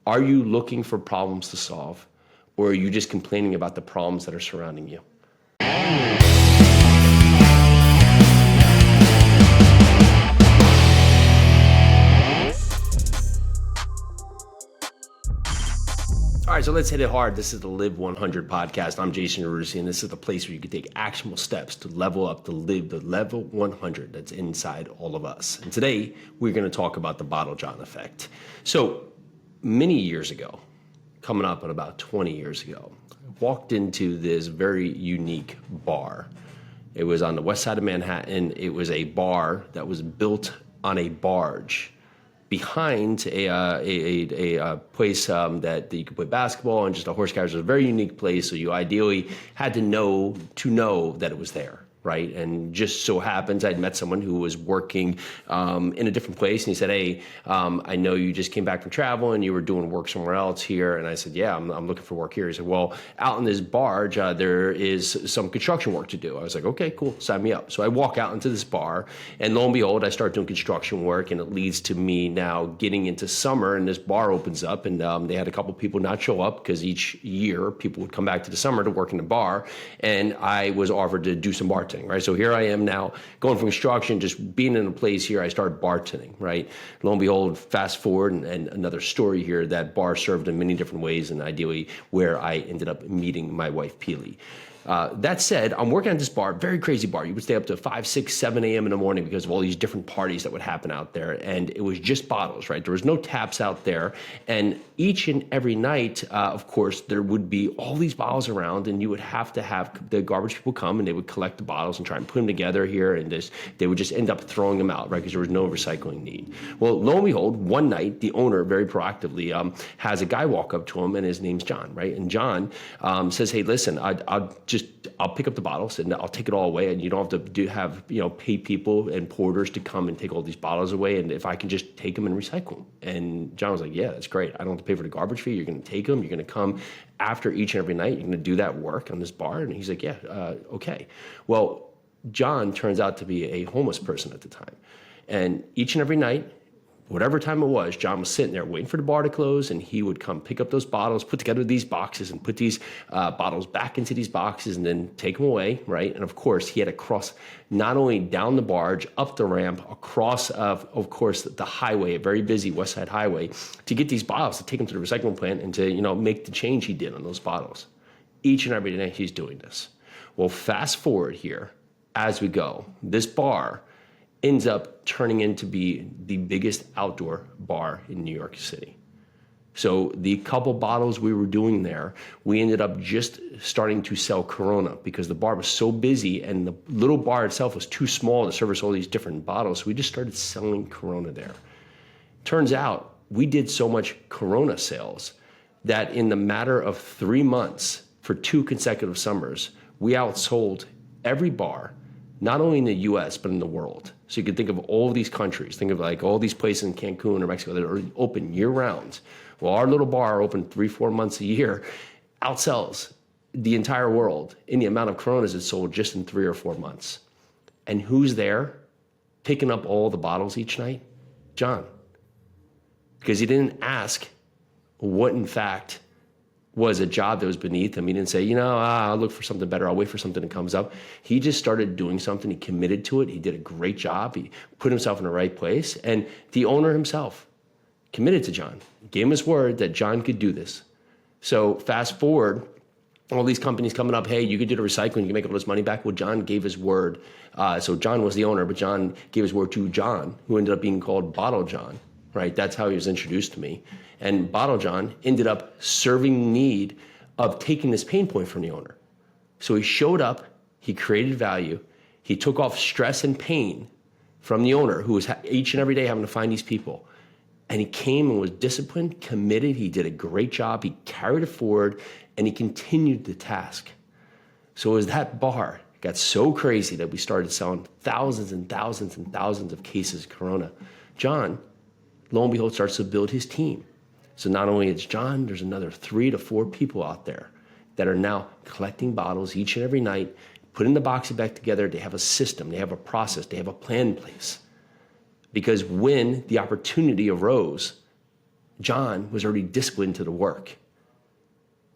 Are you looking for problems to solve, or are you just complaining about the problems that are surrounding you? All right, so let's hit it hard. This is the Live 100 podcast. I'm Jason Yarusi, and this is the place where you can take actionable steps to level up, to live the level 100 that's inside all of us. And today, we're going to talk about the Bottlejohn effect. So many years ago, coming up at about 20 years ago, I walked into this very unique bar. It was on the west side of Manhattan. It was a bar that was built on a barge behind a place that you could play basketball and just a horse carriage. It was a very unique place, so you ideally had to know that it was there, right? And just so happens I'd met someone who was working in a different place, and he said, hey, I know you just came back from travel and you were doing work somewhere else here. And I said, yeah, I'm looking for work here. He said, well, out in this barge, there is some construction work to do. I was like, okay, cool, sign me up. So I walk out into this bar, and lo and behold, I start doing construction work, and it leads to me now getting into summer, and this bar opens up, and they had a couple people not show up because each year people would come back to the summer to work in the bar, and I was offered to do some bartending. Right, so here I am now going from construction, just being in a place here. I started bartending. Right, lo and behold, fast forward, and another story here. That bar served in many different ways, and ideally where I ended up meeting my wife, Peely. That said, I'm working at this bar, very crazy bar. You would stay up to 5, 6, 7 a.m. in the morning because of all these different parties that would happen out there. And it was just bottles, right? There was no taps out there. And each and every night, of course, there would be all these bottles around, and you would have to have the garbage people come, and they would collect the bottles and try and put them together here. And they would just end up throwing them out, right? Because there was no recycling need. Well, lo and behold, one night, the owner very proactively has a guy walk up to him, and his name's John, right? And John says, hey, listen, I'll pick up the bottles and I'll take it all away, and you don't have to pay people and porters to come and take all these bottles away, and if I can just take them and recycle them. And John was like, yeah, that's great. I don't have to pay for the garbage fee. You're going to take them. You're going to come after each and every night. You're going to do that work on this bar. And he's like, yeah, okay. Well, John turns out to be a homeless person at the time. And each and every night, whatever time it was, John was sitting there waiting for the bar to close, and he would come pick up those bottles, put together these boxes, and put these bottles back into these boxes, and then take them away, right? And of course, he had to cross not only down the barge, up the ramp, across, of course, the highway, a very busy West Side highway, to get these bottles, to take them to the recycling plant, and to make the change he did on those bottles. Each and every day, he's doing this. Well, fast forward here as we go. This bar ends up turning into be the biggest outdoor bar in New York City. So the couple bottles we were doing there, we ended up just starting to sell Corona because the bar was so busy, and the little bar itself was too small to service all these different bottles. So we just started selling Corona there. Turns out we did so much Corona sales that in the matter of 3 months, for 2 consecutive summers, we outsold every bar, not only in the US, but in the world. So you can think of all of these countries, think of like all these places in Cancun or Mexico that are open year round. Well, our little bar open 3-4 months a year, outsells the entire world in the amount of Coronas it sold just in 3 or 4 months. And who's there picking up all the bottles each night? John. Because he didn't ask what in fact was a job that was beneath him. He didn't say, I'll look for something better. I'll wait for something that comes up. He just started doing something. He committed to it. He did a great job. He put himself in the right place. And the owner himself committed to John, gave him his word that John could do this. So fast forward, all these companies coming up, hey, you could do the recycling, you can make all this money back. Well, John gave his word. So John was the owner, but John gave his word to John, who ended up being called Bottlejohn, right? That's how he was introduced to me. And Bottlejohn ended up serving the need of taking this pain point from the owner. So he showed up, he created value, he took off stress and pain from the owner, who was each and every day having to find these people. And he came and was disciplined, committed, he did a great job, he carried it forward, and he continued the task. So as that bar got so crazy that we started selling thousands and thousands and thousands of cases of Corona, John, lo and behold, starts to build his team. So not only it's John, there's another 3 to 4 people out there that are now collecting bottles each and every night, putting the boxes back together. They have a system, they have a process, they have a plan in place. Because when the opportunity arose, John was already disciplined to the work.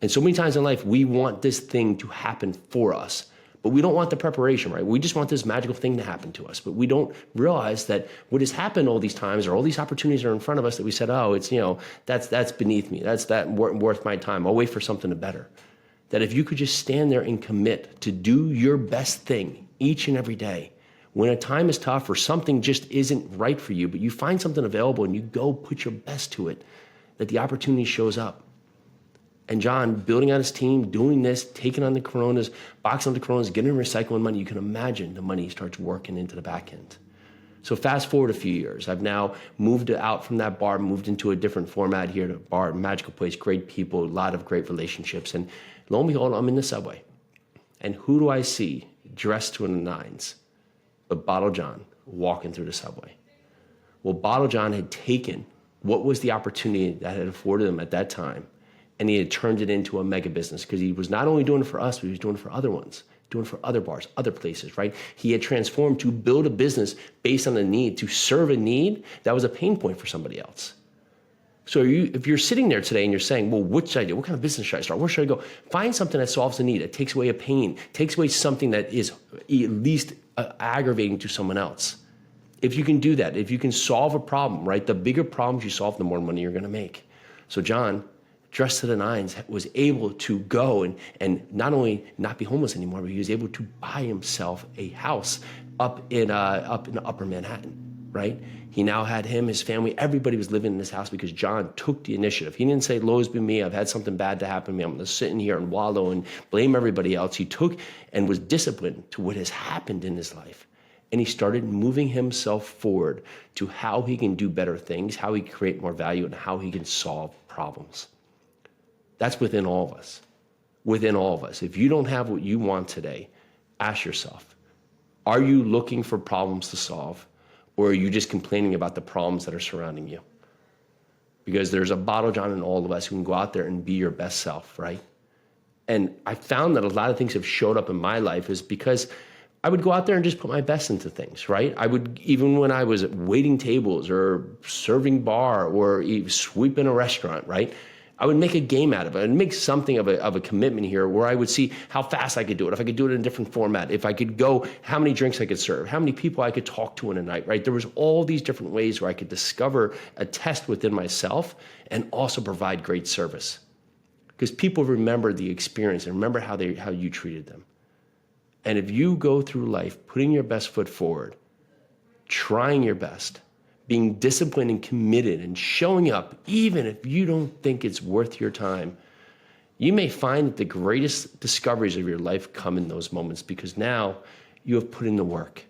And so many times in life, we want this thing to happen for us, but we don't want the preparation, right? We just want this magical thing to happen to us, but we don't realize that what has happened all these times, or all these opportunities are in front of us that we said, oh, it's, that's beneath me. That's worth my time. I'll wait for something better. That if you could just stand there and commit to do your best thing each and every day, when a time is tough or something just isn't right for you, but you find something available and you go put your best to it, that the opportunity shows up. And John, building out his team, doing this, taking on the Coronas, boxing on the Coronas, getting recycling money, you can imagine the money starts working into the back end. So fast forward a few years. I've now moved out from that bar, moved into a different format here, to a bar, magical place, great people, a lot of great relationships. And lo and behold, I'm in the subway. And who do I see dressed to the nines but Bottlejohn walking through the subway? Well, Bottlejohn had taken what was the opportunity that had afforded him at that time, and he had turned it into a mega business, because he was not only doing it for us, but he was doing it for other ones, doing it for other bars, other places, right? He had transformed to build a business based on a need, to serve a need that was a pain point for somebody else. So if you're sitting there today and you're saying, well, what should I do? What kind of business should I start? Where should I go? Find something that solves a need, that takes away a pain, takes away something that is at least aggravating to someone else. If you can do that, if you can solve a problem, right? The bigger problems you solve, the more money you're going to make. So John, dressed to the nines, was able to go and not only not be homeless anymore, but he was able to buy himself a house up in Upper Manhattan, right? He now had his family, everybody was living in this house because John took the initiative. He didn't say, "Woe's be me, I've had something bad to happen to me, I'm going to sit in here and wallow and blame everybody else." He took and was disciplined to what has happened in his life. And he started moving himself forward to how he can do better things, how he can create more value, and how he can solve problems. That's within all of us. Within all of us. If you don't have what you want today, ask yourself, are you looking for problems to solve, or are you just complaining about the problems that are surrounding you? Because there's a Bottlejohn in all of us who can go out there and be your best self, right? And I found that a lot of things have showed up in my life is because I would go out there and just put my best into things, right? I would, even when I was waiting tables or serving bar or sweeping a restaurant, right? I would make a game out of it. I'd make something of a commitment here where I would see how fast I could do it, if I could do it in a different format, if I could go, how many drinks I could serve, how many people I could talk to in a night, right? There was all these different ways where I could discover a test within myself and also provide great service. Because people remember the experience and remember how you treated them. And if you go through life putting your best foot forward, trying your best, being disciplined and committed and showing up, even if you don't think it's worth your time, you may find that the greatest discoveries of your life come in those moments, because now you have put in the work.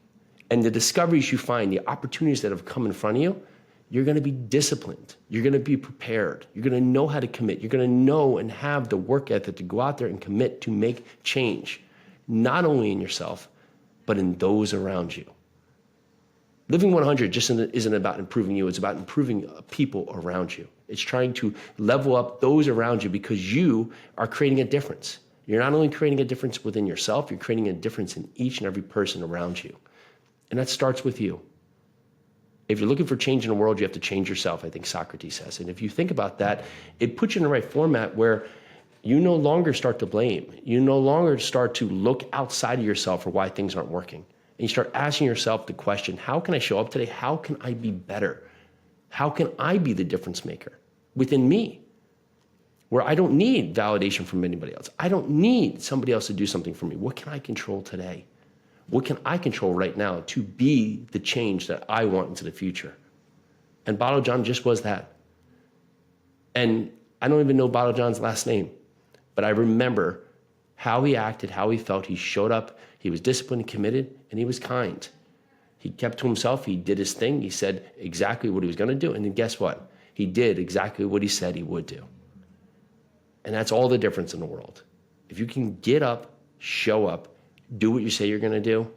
And the discoveries you find, the opportunities that have come in front of you, you're going to be disciplined. You're going to be prepared. You're going to know how to commit. You're going to know and have the work ethic to go out there and commit to make change, not only in yourself, but in those around you. Living 100 just isn't about improving you. It's about improving people around you. It's trying to level up those around you, because you are creating a difference. You're not only creating a difference within yourself, you're creating a difference in each and every person around you. And that starts with you. If you're looking for change in the world, you have to change yourself, I think Socrates says. And if you think about that, it puts you in the right format where you no longer start to blame. You no longer start to look outside of yourself for why things aren't working. And you start asking yourself the question, how can I show up today? How can I be better? How can I be the difference maker within me, where I don't need validation from anybody else? I don't need somebody else to do something for me. What can I control today? What can I control right now to be the change that I want into the future? And Bottlejohn just was that. And I don't even know Bottlejohn's last name, but I remember how he acted, how he felt. He showed up, he was disciplined and committed, and he was kind. He kept to himself, he did his thing, he said exactly what he was going to do, and then guess what? He did exactly what he said he would do. And that's all the difference in the world. If you can get up, show up, do what you say you're going to do,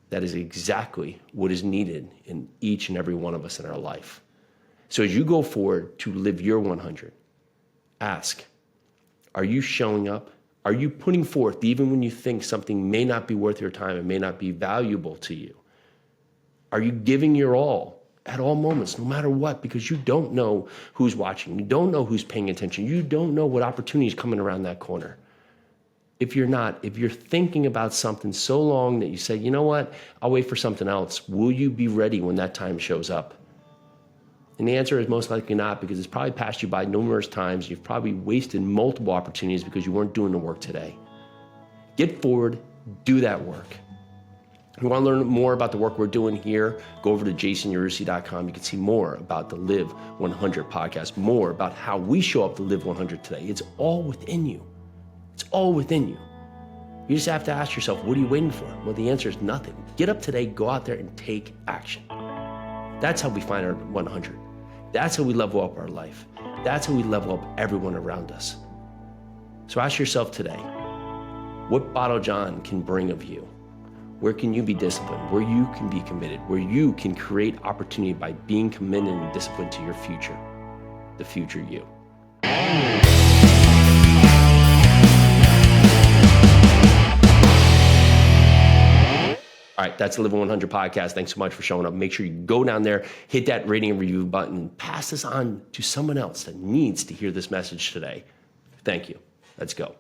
that is exactly what is needed in each and every one of us in our life. So as you go forward to live your 100, ask, are you showing up? Are you putting forth even when you think something may not be worth your time and may not be valuable to you? Are you giving your all at all moments, no matter what, because you don't know who's watching. You don't know who's paying attention. You don't know what opportunity is coming around that corner. If you're thinking about something so long that you say, you know what, I'll wait for something else, will you be ready when that time shows up? And the answer is most likely not, because it's probably passed you by numerous times. You've probably wasted multiple opportunities because you weren't doing the work today. Get forward, do that work. If you want to learn more about the work we're doing here, go over to jasonyarusi.com. You can see more about the Live 100 podcast, more about how we show up to Live 100 today. It's all within you. It's all within you. You just have to ask yourself, what are you waiting for? Well, the answer is nothing. Get up today, go out there and take action. That's how we find our 100. That's how we level up our life. That's how we level up everyone around us. So ask yourself today, what Bottlejohn can bring of you? Where can you be disciplined? Where you can be committed? Where you can create opportunity by being committed and disciplined to your future, the future you. All right, that's the Live 100 podcast. Thanks so much for showing up. Make sure you go down there, hit that rating and review button, and pass this on to someone else that needs to hear this message today. Thank you. Let's go.